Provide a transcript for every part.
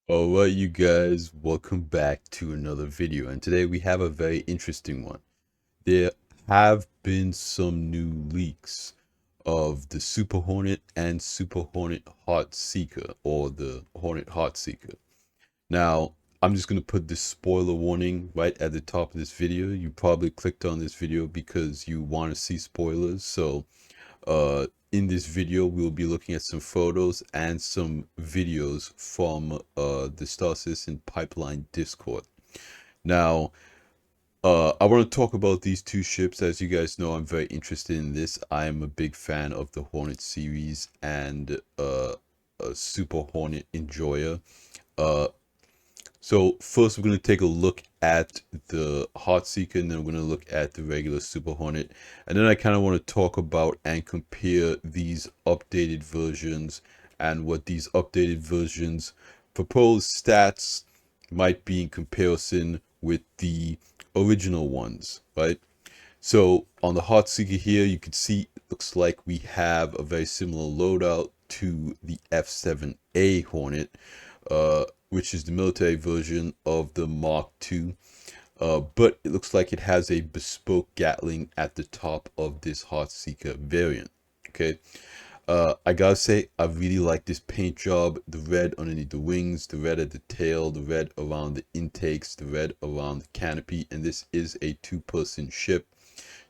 Alright, you guys, welcome back to another video, and today we have a very interesting one. There have been some new leaks of the Super Hornet and Super Hornet Heartseeker, or the Hornet Heartseeker. Now, I'm just going to put this spoiler warning right at the top of this video. You probably clicked on this video because you want to see spoilers, so in this video we'll be looking at some photos and some videos from the Star Citizen Pipeline Discord. Now, I want to talk about these two ships. As you guys know, I'm very interested in this. I am a big fan of the Hornet series and a Super Hornet enjoyer. Uh, so first we're going to take a look at the Heartseeker, and then we're going to look at the regular Super Hornet. And then I kind of want to talk about and compare these updated versions and what these updated versions proposed stats might be in comparison with the original ones, right? So on the Heartseeker here, you can see it looks like we have a very similar loadout to the F7A Hornet, which is the military version of the Mark II. But it looks like it has a bespoke Gatling at the top of this Heartseeker variant. Okay. I gotta say, I really like this paint job. The red underneath the wings, the red at the tail, the red around the intakes, the red around the canopy, and this is a two-person ship.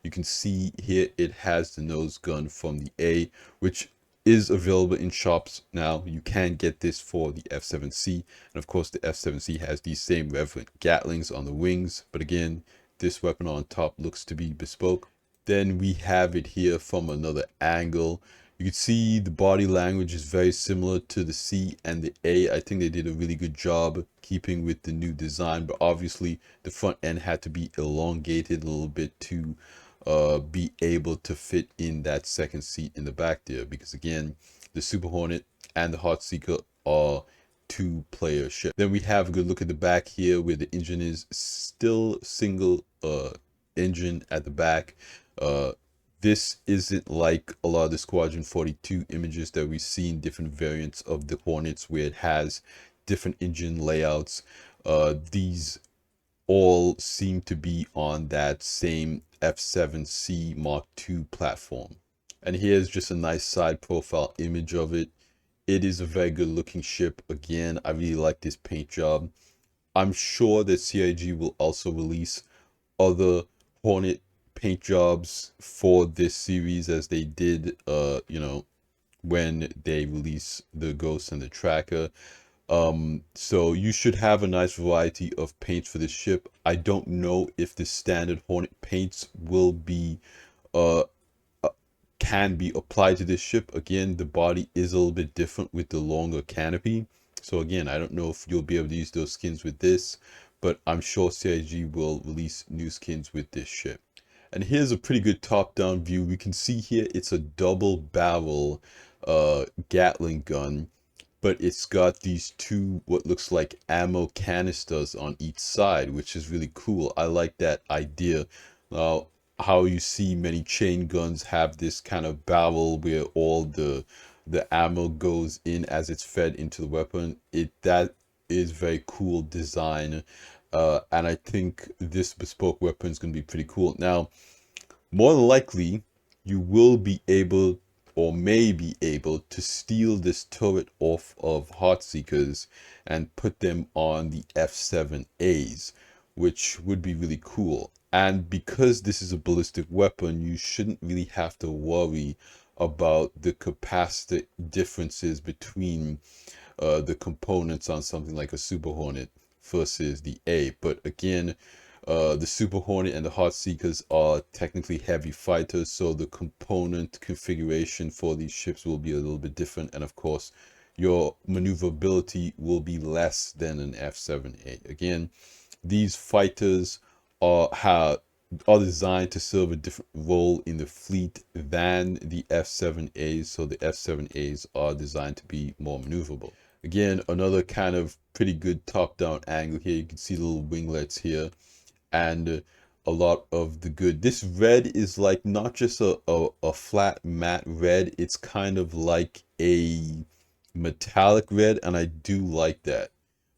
You can see here it has the nose gun from the A, which is available in shops now. You can get this for the F7C, and of course the F7C has these same Reverent Gatlings on the wings, but again, this weapon on top looks to be bespoke. Then we have it here from another angle. You can see the body language is very similar to the C and the A. I think they did a really good job keeping with the new design, but obviously the front end had to be elongated a little bit to be able to fit in that second seat in the back there, because again, the Super Hornet and the Heartseeker are two-player ship. Then we have a good look at the back here, where the engine is still single engine at the back. This isn't like a lot of the Squadron 42 images that we see in different variants of the Hornets, where it has different engine layouts. These all seem to be on that same F7C Mark II platform. And here's just a nice side profile image of it. It is a very good looking ship. Again, I really like this paint job. I'm sure that CIG will also release other Hornet paint jobs for this series, as they did when they released the Ghost and the Tracker. So you should have a nice variety of paints for this ship. I don't know if the standard Hornet paints will be can be applied to this ship. Again, the body is a little bit different with the longer canopy, so again, I don't know if you'll be able to use those skins with this, but I'm sure CIG will release new skins with this ship. And here's a pretty good top-down view. We can see here it's a double barrel Gatling gun, but it's got these two what looks like ammo canisters on each side, which is really cool. I like that idea. Now, how you see many chain guns have this kind of barrel where all the ammo goes in as it's fed into the weapon. That is very cool design, and I think this bespoke weapon is going to be pretty cool. Now, more than likely, you will be able, or may be able, to steal this turret off of Heartseekers and put them on the F7As, which would be really cool. And because this is a ballistic weapon, you shouldn't really have to worry about the capacity differences between the components on something like a Super Hornet versus the A. But again, the Super Hornet and the Heartseekers are technically heavy fighters, so the component configuration for these ships will be a little bit different, and of course your maneuverability will be less than an F7A. Again, these fighters are designed to serve a different role in the fleet than the F7As, so the F7As are designed to be more maneuverable. Again, another kind of pretty good top-down angle here. You can see the little winglets here, and a lot of the good. This red is like not just a flat matte red, it's kind of like a metallic red, and I do like that.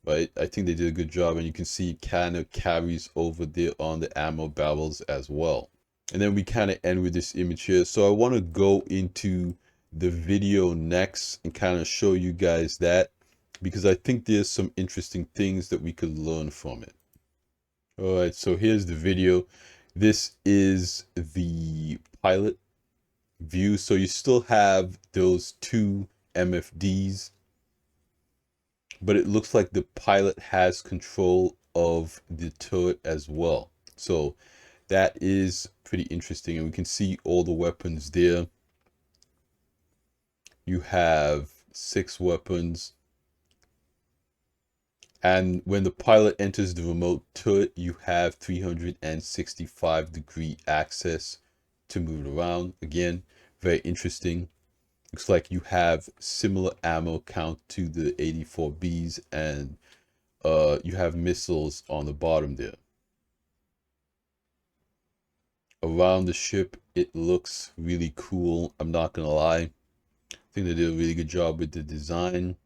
right? I think they did a good job, and you can see it kind of carries over there on the ammo barrels as well. And then we kind of end with this image here. So I want to go into the video next and kind of show you guys that, because I think there's some interesting things that we could learn from it. All right, so here's the video. This is the pilot view. So you still have those two MFDs, but it looks like the pilot has control of the turret as well. So that is pretty interesting, and we can see all the weapons there. You have 6 weapons, and when the pilot enters the remote turret, you have 365-degree access to move around. Again, very interesting. Looks like you have similar ammo count to the 84Bs, and you have missiles on the bottom there. Around the ship, it looks really cool. I'm not gonna lie. I think they did a really good job with the design.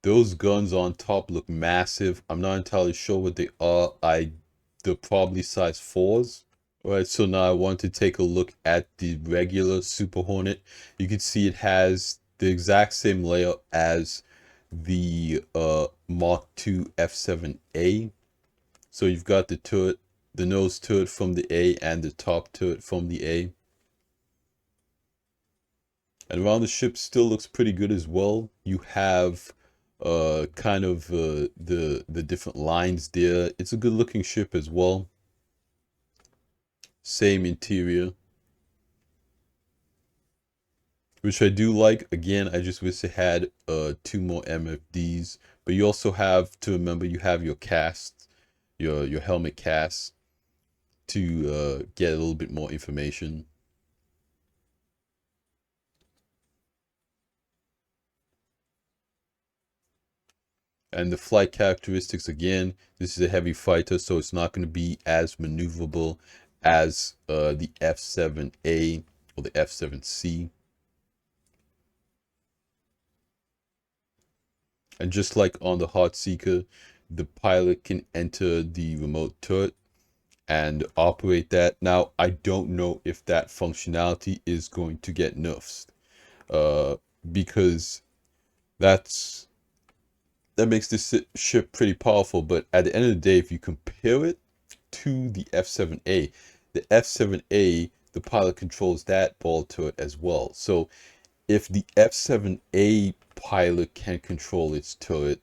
Those guns on top look massive. I'm not entirely sure what they are. They're probably size 4s. All right, so now I want to take a look at the regular Super Hornet. You can see it has the exact same layout as the Mark II F7A. So you've got the turret, the nose turret from the A, and the top turret from the A. And around the ship still looks pretty good as well. You have kind of the different lines there. It's a good looking ship as well. Same interior, which I do like. Again, I just wish it had 2 more MFDs. But you also have to remember, you have your cast, your helmet cast, to get a little bit more information. And the flight characteristics, again, this is a heavy fighter, so it's not going to be as maneuverable as the F7A or the F7C. And just like on the Heartseeker, the pilot can enter the remote turret and operate that. Now, I don't know if that functionality is going to get nerfed, because that makes this ship pretty powerful. But at the end of the day, if you compare it to the F7A, the F7A, the pilot controls that ball turret as well. So if the F7A pilot can control its turret,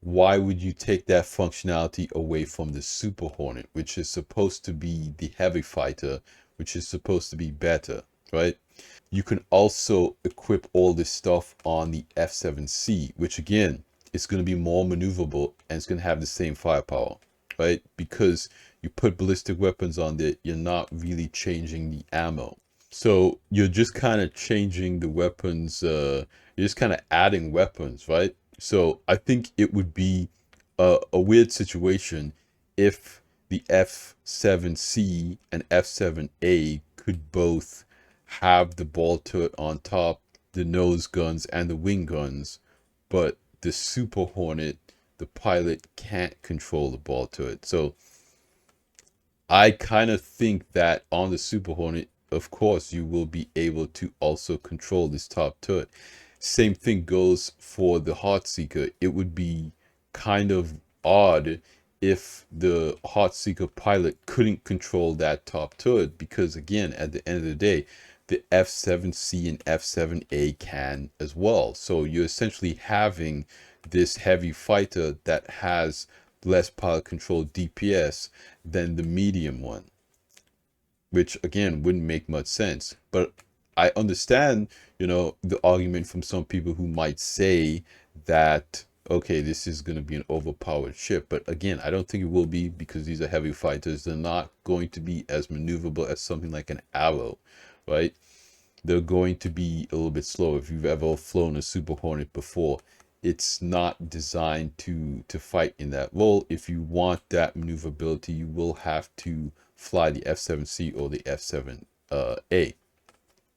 why would you take that functionality away from the Super Hornet, which is supposed to be the heavy fighter, which is supposed to be better, right? You can also equip all this stuff on the F7C, which again, is going to be more maneuverable and it's going to have the same firepower, right? Because you put ballistic weapons on there, you're not really changing the ammo. So you're just kind of changing the weapons, you're just kind of adding weapons, right? So I think it would be a weird situation if the F7C and F7A could both have the ball turret on top, the nose guns, and the wing guns, but the Super Hornet, the pilot can't control the ball turret. So I kind of think that on the Super Hornet, of course, you will be able to also control this top turret. Same thing goes for the Heartseeker. It would be kind of odd if the Heartseeker pilot couldn't control that top turret, because again, at the end of the day, the F7C and F7A can as well. So you're essentially having this heavy fighter that has less pilot control DPS than the medium one, which again wouldn't make much sense. But I understand, the argument from some people who might say that, okay, this is going to be an overpowered ship. But again, I don't think it will be, because these are heavy fighters. They're not going to be as maneuverable as something like an Arrow, right? They're going to be a little bit slower. If you've ever flown a Super Hornet before, it's not designed to fight in that role. If you want that maneuverability, you will have to fly the F7C or the F7A.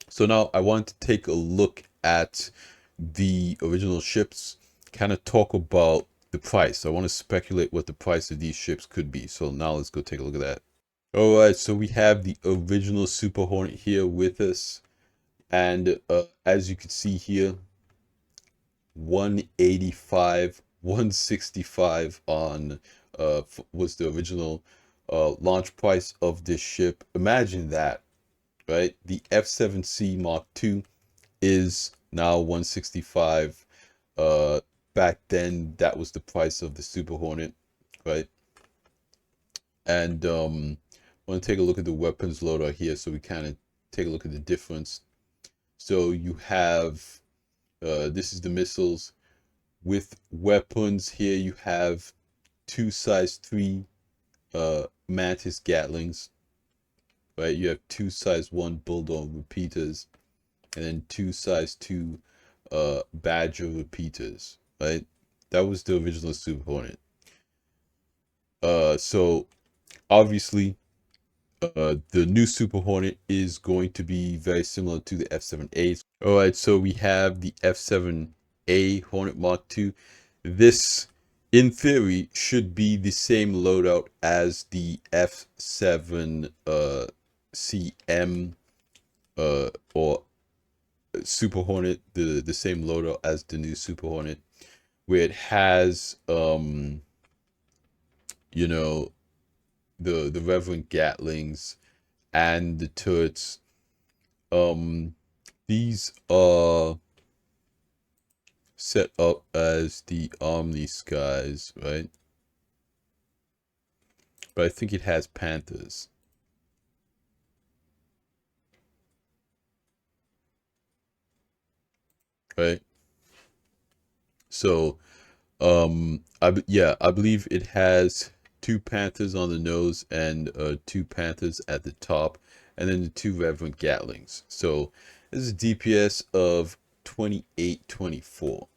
So now I want to take a look at the original ships kind of talk about the price. I want to speculate what the price of these ships could be. So now let's go take a look at that. All right, so we have the original Super Hornet here with us, and as you can see here, 185, 165 on was the original launch price of this ship. Imagine that, right? The F7C Mark II is now 165. Back then, that was the price of the Super Hornet, right? And I want to take a look at the weapons loadout here, so we kind of take a look at the difference. So you have this is the missiles with weapons. Here you have two size 3 Mantis Gatlings, right? You have two size 1 Bulldog repeaters, and then two size 2 Badger repeaters, right? That was the original Super Hornet. So obviously the new Super Hornet is going to be very similar to the F7A. All right, so we have the F7A Hornet Mark II. This, in theory, should be the same loadout as the F7 CM or Super Hornet, the same loadout as the new Super Hornet, where it has you know, the Reverend Gatlings and the turrets. These are set up as the Omni Skies, right? But I think it has Panthers. Right? So, I believe it has two Panthers on the nose and two Panthers at the top, and then the two Reverend Gatlings. So this is a DPS of 2824,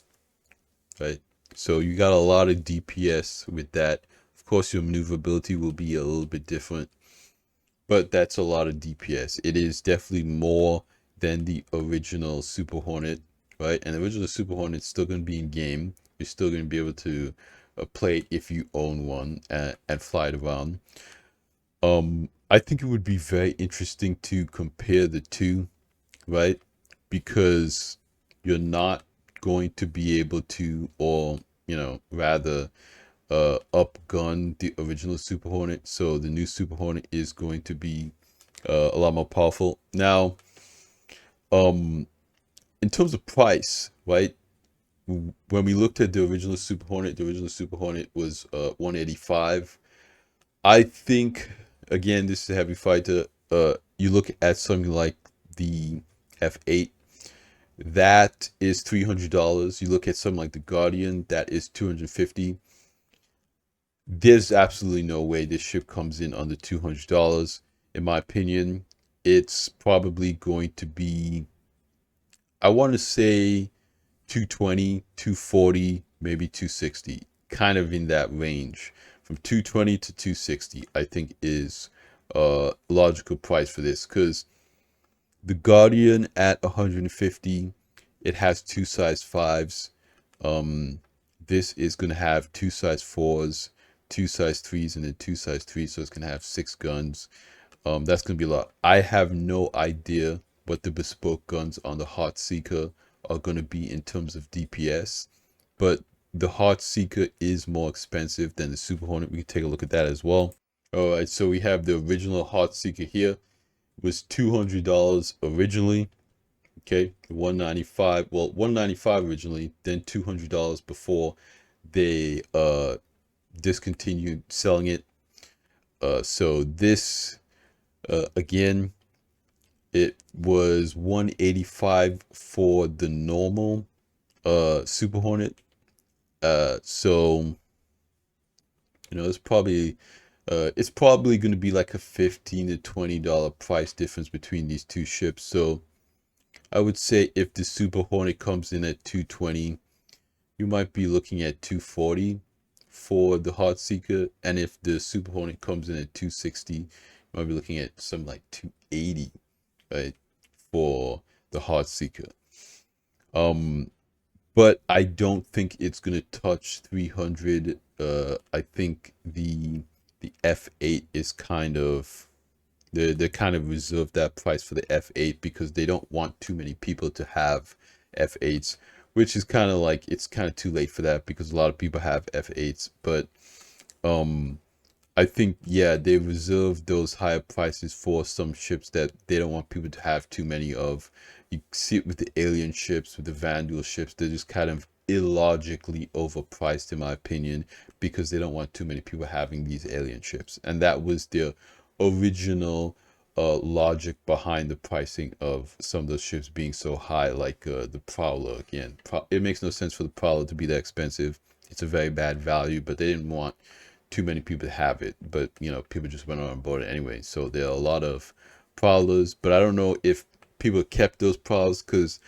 right? So you got a lot of DPS with that. Of course, your maneuverability will be a little bit different, but that's a lot of DPS. It is definitely more than the original Super Hornet, right? And the original Super Hornet's still going to be in game. You're still going to be able to play it if you own one and fly it around. I think it would be very interesting to compare the two, right? Because you're not going to be able to, or rather upgun the original Super Hornet. So the new Super Hornet is going to be a lot more powerful. Now, in terms of price, right? When we looked at the original Super Hornet, was 185. I think, again, this is a heavy fighter. You look at something like the F8, that is $300. You look at something like the Guardian, that is 250. There's absolutely no way this ship comes in under $200. In my opinion, it's probably going to be, I want to say 220, 240, maybe 260, kind of in that range. From 220 to 260, I think is a logical price for this, because the Guardian at 150, it has two size 5s. This is going to have two size 4s, two size 3s, and then two size 3s, so it's going to have 6 guns. That's going to be a lot. I have no idea what the bespoke guns on the Heartseeker are going to be in terms of DPS, but the Heartseeker is more expensive than the Super Hornet. We can take a look at that as well. All right, so we have the original Heartseeker here. It was $200 originally. Okay, 195. Well, 195 originally, then $200 before they discontinued selling it. So this again, it was 185 for the normal Super Hornet. So it's probably going to be like a $15 to $20 price difference between these two ships. So I would say if the Super Hornet comes in at 220, you might be looking at 240 for the Heartseeker, and if the Super Hornet comes in at 260, you might be looking at something like 280, right, for the Heartseeker. but I don't think it's gonna touch 300. I think the F8 is kind of they kind of reserve that price for the F8 because they don't want too many people to have F8s, which is kind of like it's kind of too late for that because a lot of people have F8s. But um I think, yeah, they reserve those higher prices for some ships that they don't want people to have too many of. You see it with the alien ships, with the Vandal ships. They're just kind of illogically overpriced, in my opinion, because they don't want too many people having these alien ships. And that was their original logic behind the pricing of some of those ships being so high, like the Prowler. Again, it makes no sense for the Prowler to be that expensive. It's a very bad value, but they didn't want too many people have it, but you know, people just went on board it anyway. So there are a lot of prowlers, but I don't know if people kept those prowlers because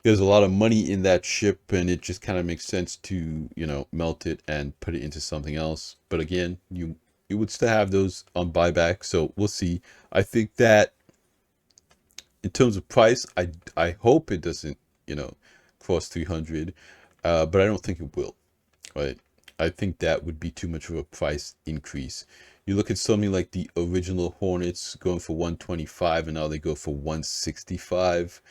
there's a lot of money in that ship, and it just kind of makes sense to, you know, melt it and put it into something else. But again, you would still have those on buyback, so we'll see. I think that in terms of price, I hope it doesn't, you know, cross 300, but I don't think it will. Right? I think that would be too much of a price increase. You look at something like the original Hornets going for 125 and now they go for 165.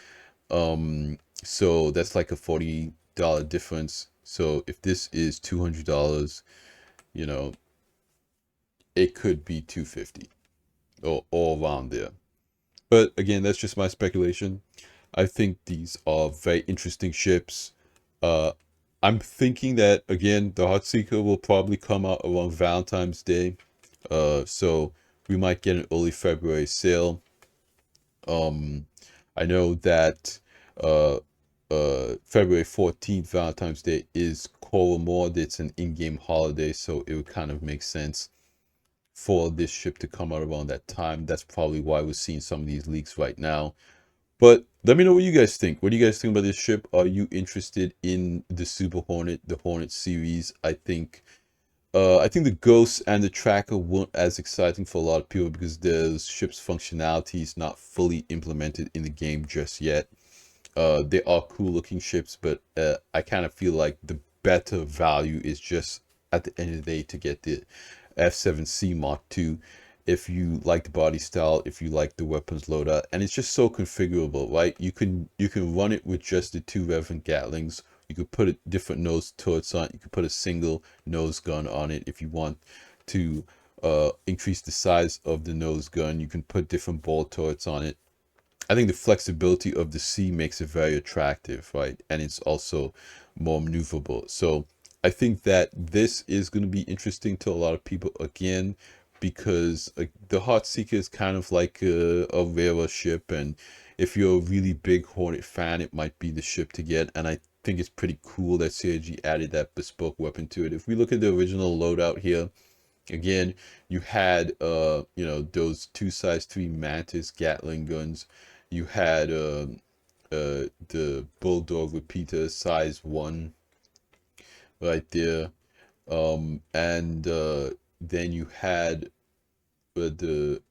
So that's like a $40 difference. So if this is $200, you know, it could be 250 or all around there. But again, that's just my speculation. I think these are very interesting ships. I'm thinking that, again, the Heartseeker will probably come out around Valentine's Day. So we might get an early February sale. I know that February 14th, Valentine's Day, is Coromore. It's an in-game holiday, so it would kind of make sense for this ship to come out around that time. That's probably why we're seeing some of these leaks right now. But let me know what you guys think. What do you guys think about this ship? Are you interested in the Super Hornet, the Hornet series? I think the Ghost and the Tracker weren't as exciting for a lot of people because the ship's functionality is not fully implemented in the game just yet. They are cool looking ships, but I kind of feel like the better value is just at the end of the day to get the F7C Mk2 if you like the body style, if you like the weapons loadout, and it's just so configurable, right? You can run it with just the 2 Reverend Gatlings. You could put a different nose turrets on it. You could put a single nose gun on it if you want to increase the size of the nose gun. You can put different ball turrets on it. I think the flexibility of the C makes it very attractive, right? And it's also more maneuverable. So I think that this is going to be interesting to a lot of people again, because the Heartseeker is kind of like a rarer ship, and if you're a really big Hornet fan, it might be the ship to get. And I think it's pretty cool that CIG added that bespoke weapon to it. If we look at the original loadout here, again, you had you know, those 2 size 3 Mantis Gatling guns. You had the Bulldog repeater size 1 right there, and then you had the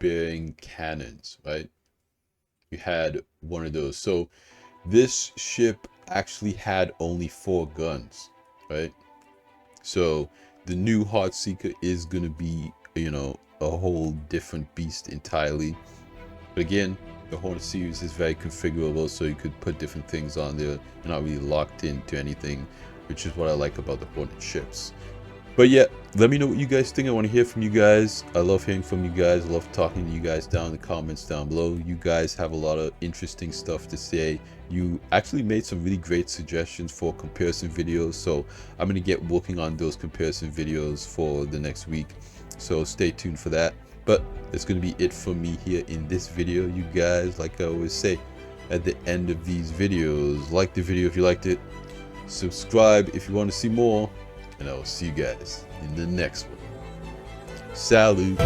bearing cannons, right? You had one of those. So this ship actually had only 4 guns, right? So the new Heartseeker is going to be, you know, a whole different beast entirely. But again, the Hornet series is very configurable, so you could put different things on there. You're not really locked into anything, which is what I like about the Hornet ships. But yeah, let me know what you guys think. I want to hear from you guys. I love hearing from you guys. I love talking to you guys down in the comments down below. You guys have a lot of interesting stuff to say. You actually made some really great suggestions for comparison videos, so I'm going to get working on those comparison videos for the next week. So stay tuned for that. But that's going to be it for me here in this video. You guys, like I always say at the end of these videos, like the video if you liked it, subscribe if you want to see more, and I will see you guys in the next one. Salute.